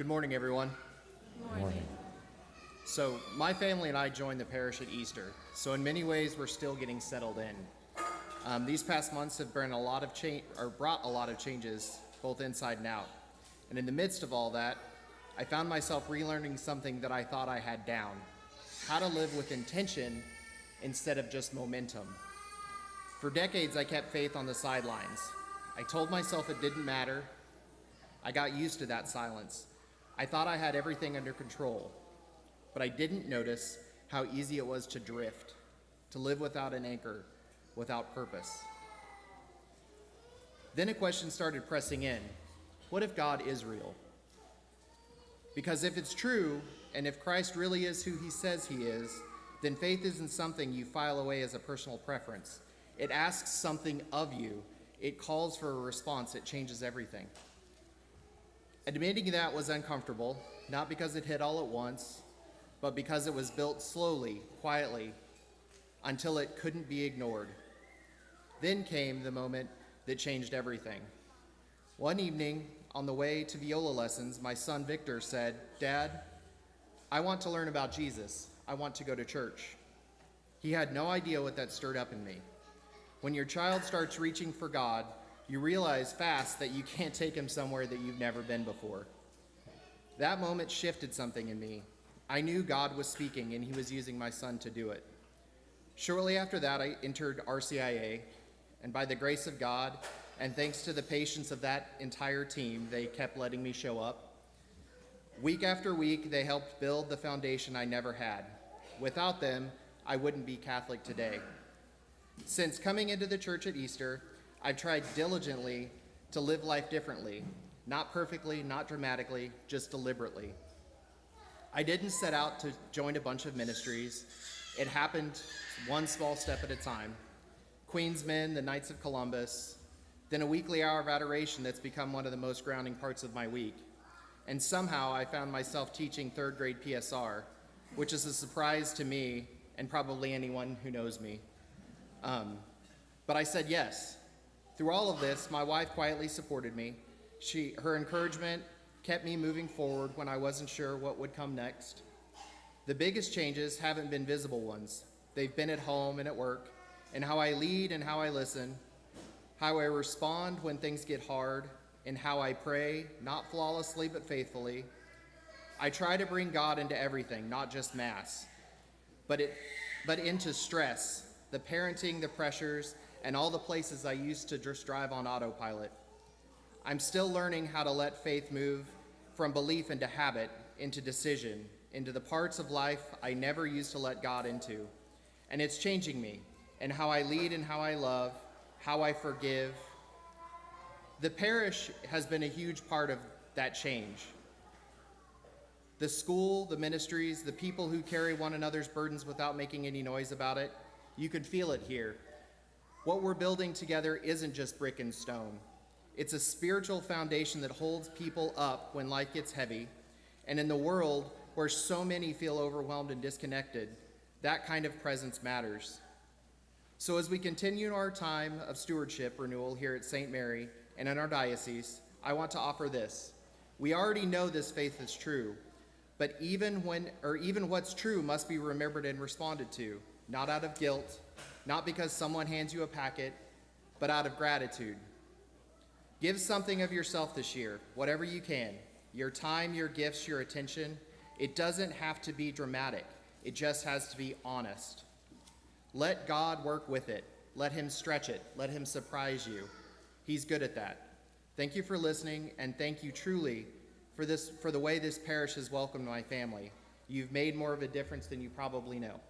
Good morning, everyone. Morning. So, my family and I joined the parish at Easter. So, in many ways, we're still getting settled in. These past months have brought a lot of changes, both inside and out. And in the midst of all that, I found myself relearning something that I thought I had down: how to live with intention instead of just momentum. For decades, I kept faith on the sidelines. I told myself it didn't matter. I got used to that silence. I thought I had everything under control, but I didn't notice how easy it was to drift, to live without an anchor, without purpose. Then a question started pressing in. What if God is real? Because if it's true, and if Christ really is who he says he is, then faith isn't something you file away as a personal preference. It asks something of you. It calls for a response. It changes everything. Admitting that was uncomfortable, not because it hit all at once, but because it was built slowly, quietly, until it couldn't be ignored. Then came the moment that changed everything. One evening, on the way to viola lessons, my son Victor said, "Dad, I want to learn about Jesus. I want to go to church." He had no idea what that stirred up in me. When your child starts reaching for God, you realize fast that you can't take him somewhere that you've never been before. That moment shifted something in me. I knew God was speaking and he was using my son to do it. Shortly after that, I entered RCIA, and by the grace of God and thanks to the patience of that entire team, they kept letting me show up. Week after week, they helped build the foundation I never had. Without them, I wouldn't be Catholic today. Since coming into the church at Easter, I've tried diligently to live life differently, not perfectly, not dramatically, just deliberately. I didn't set out to join a bunch of ministries. It happened one small step at a time. Queensmen, the Knights of Columbus, then a weekly hour of adoration that's become one of the most grounding parts of my week. And somehow I found myself teaching third grade PSR, which is a surprise to me and probably anyone who knows me. But I said yes. Through all of this, my wife quietly supported me. Her encouragement kept me moving forward when I wasn't sure what would come next. The biggest changes haven't been visible ones. They've been at home and at work, and how I lead and how I listen, how I respond when things get hard, and how I pray, not flawlessly but faithfully. I try to bring God into everything, not just Mass, but into stress, the parenting, the pressures, and all the places I used to just drive on autopilot. I'm still learning how to let faith move from belief into habit, into decision, into the parts of life I never used to let God into. And it's changing me, and how I lead and how I love, how I forgive. The parish has been a huge part of that change. The school, the ministries, the people who carry one another's burdens without making any noise about it, you can feel it here. What we're building together isn't just brick and stone. It's a spiritual foundation that holds people up when life gets heavy. And in the world where so many feel overwhelmed and disconnected, that kind of presence matters. So as we continue our time of stewardship renewal here at St. Mary and in our diocese, I want to offer this. We already know this faith is true, but even what's true must be remembered and responded to, not out of guilt, not because someone hands you a packet, but out of gratitude. Give something of yourself this year, whatever you can. Your time, your gifts, your attention. It doesn't have to be dramatic. It just has to be honest. Let God work with it. Let him stretch it. Let him surprise you. He's good at that. Thank you for listening, and thank you truly for the way this parish has welcomed my family. You've made more of a difference than you probably know.